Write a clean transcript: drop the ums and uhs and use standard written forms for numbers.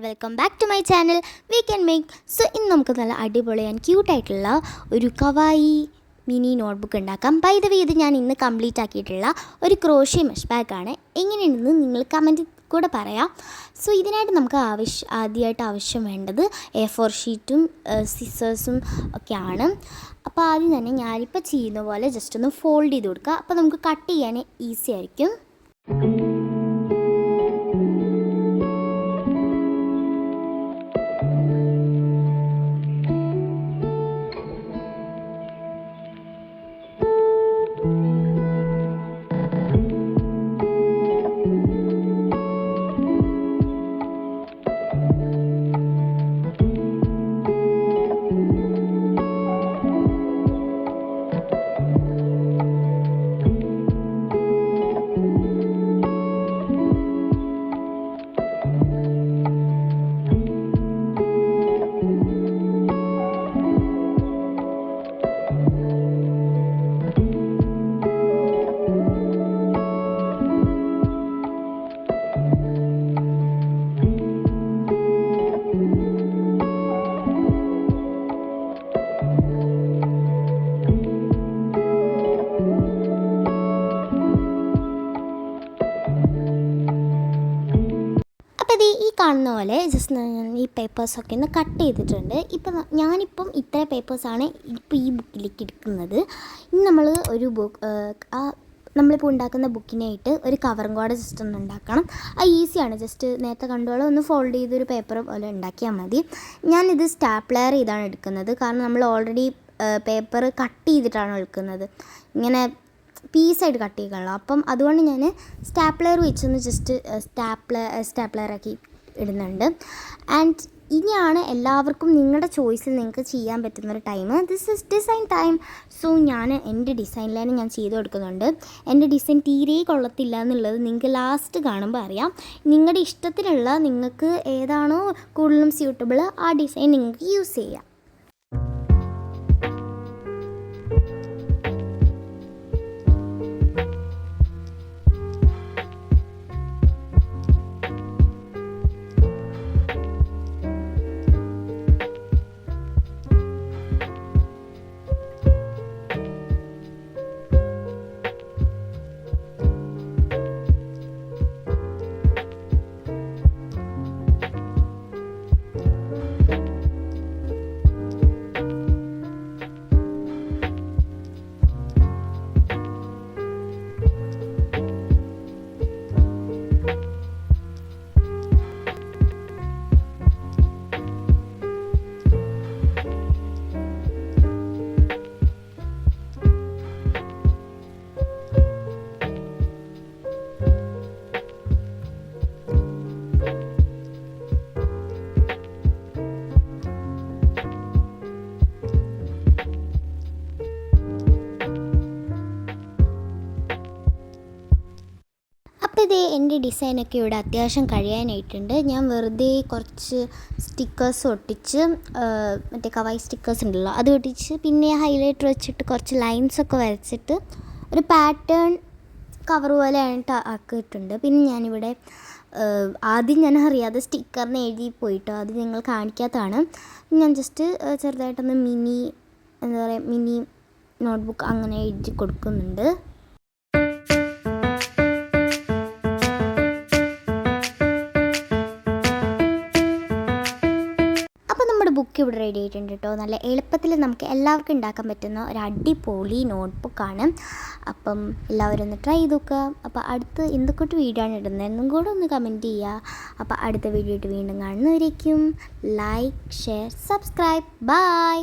Welcome back to my channel we can make. So ഇന്ന് നമുക്ക് നല്ല അടിപൊളി ആൻഡ് ക്യൂട്ടായിട്ടുള്ള ഒരു കവായി മിനി നോട്ട്ബുക്ക് ഉണ്ടാക്കാം. ബൈ ദ വേ ഇത് ഞാൻ ഇന്ന് കംപ്ലീറ്റ് ആക്കിയിട്ടുള്ള ഒരു ക്രോഷ്യ മെഷ് ബാഗാണ്. എങ്ങനെയുണ്ടെന്ന് നിങ്ങൾ കമൻറ്റിൽ കൂടെ പറയാം. സോ ഇതിനായിട്ട് നമുക്ക് ആദ്യമായിട്ട് ആവശ്യം വേണ്ടത് A4 ഷീറ്റും സിസേഴ്സും ഒക്കെയാണ്. അപ്പോൾ ആദ്യം തന്നെ ഞാനിപ്പോൾ ചെയ്യുന്ന പോലെ ജസ്റ്റ് ഒന്ന് ഫോൾഡ് ചെയ്ത് കൊടുക്കുക. അപ്പോൾ നമുക്ക് കട്ട് ചെയ്യാൻ ഈസി ആയിരിക്കും. ഈ കാണുന്ന പോലെ ജസ്റ്റ് ഞാൻ ഈ പേപ്പേഴ്സൊക്കെ ഒന്ന് കട്ട് ചെയ്തിട്ടുണ്ട്. ഞാനിപ്പം ഇത്ര പേപ്പേഴ്സാണ് ഇപ്പോൾ ഈ ബുക്കിലേക്ക് എടുക്കുന്നത്. ഇനി നമ്മൾ ഒരു നമ്മളിപ്പോൾ ഉണ്ടാക്കുന്ന ബുക്കിനായിട്ട് ഒരു കവറും കൂടെ ജസ്റ്റ് ഒന്ന് ഉണ്ടാക്കണം. അത് ഈസിയാണ്. ജസ്റ്റ് നേരത്തെ കണ്ടോളം ഒന്ന് ഫോൾഡ് ചെയ്തൊരു പേപ്പർ പോലെ ഉണ്ടാക്കിയാൽ മതി. ഞാനിത് സ്റ്റാപ്ലെയർ ചെയ്താണ് എടുക്കുന്നത്. കാരണം നമ്മൾ ഓൾറെഡി പേപ്പർ കട്ട് ചെയ്തിട്ടാണ് എടുക്കുന്നത്. ഇങ്ങനെ പീസായിട്ട് കട്ട് ചെയ്യണമല്ലോ. അപ്പം അതുകൊണ്ട് ഞാൻ സ്റ്റാപ്ലെയർ വെച്ചൊന്ന് ജസ്റ്റ് സ്റ്റാപ്ലെയറാക്കി ഇടുന്നുണ്ട്. ആൻഡ് ഇനിയാണ് എല്ലാവർക്കും നിങ്ങളുടെ ചോയ്സിൽ നിങ്ങൾക്ക് ചെയ്യാൻ പറ്റുന്നൊരു time. This is design time. So ഞാൻ എൻ്റെ ഡിസൈനിലാണ് ഞാൻ ചെയ്ത് കൊടുക്കുന്നുണ്ട്. എൻ്റെ ഡിസൈൻ തീരെ കൊള്ളത്തില്ല എന്നുള്ളത് നിങ്ങൾക്ക് ലാസ്റ്റ് കാണുമ്പോൾ അറിയാം. നിങ്ങളുടെ ഇഷ്ടത്തിലുള്ള നിങ്ങൾക്ക് ഏതാണോ കൂടുതലും സ്യൂട്ടബിൾ ആ ഡിസൈൻ നിങ്ങൾക്ക് യൂസ് ചെയ്യാം. അപ്പോൾ ഇത് എൻ്റെ ഡിസൈനൊക്കെ ഇവിടെ അത്യാവശ്യം കഴിയാനായിട്ടുണ്ട്. ഞാൻ വെറുതെ കുറച്ച് സ്റ്റിക്കേഴ്സ് ഒട്ടിച്ച് മറ്റേ കവായി സ്റ്റിക്കേഴ്സ് ഉണ്ടല്ലോ അത് ഒട്ടിച്ച് പിന്നെ ഹൈലൈറ്റർ വെച്ചിട്ട് കുറച്ച് ലൈൻസൊക്കെ വരച്ചിട്ട് ഒരു പാറ്റേൺ കവർ പോലെ ആക്കിയിട്ടുണ്ട്. പിന്നെ ഞാനിവിടെ ആദ്യം ഞാൻ അറിയാതെ സ്റ്റിക്കറിന് എഴുതി പോയിട്ടോ, അത് നിങ്ങൾ കാണിക്കാത്തതാണ്. ഞാൻ ജസ്റ്റ് ചെറുതായിട്ടൊന്ന് മിനി നോട്ട്ബുക്ക് അങ്ങനെ എഴുതി കൊടുക്കുന്നുണ്ട്. ബുക്ക് ഇവിടെ റെഡി ആയിട്ടുണ്ട് കേട്ടോ. നല്ല എളുപ്പത്തിൽ നമുക്ക് എല്ലാവർക്കും ഉണ്ടാക്കാൻ പറ്റുന്ന ഒരു അടിപൊളി നോട്ട്ബുക്കാണ്. അപ്പം എല്ലാവരും ഒന്ന് ട്രൈ ചെയ്ത് നോക്കുക. അപ്പോൾ അടുത്ത് എന്തൊക്കെ വീഡിയോ ആണ് ഇടുന്നതെന്നും കൂടെ ഒന്ന് കമൻറ്റ് ചെയ്യുക. അപ്പോൾ അടുത്ത വീഡിയോ ആയിട്ട് വീണ്ടും കാണുന്നവരേക്കും ലൈക്ക്, ഷെയർ, സബ്സ്ക്രൈബ്. ബൈ.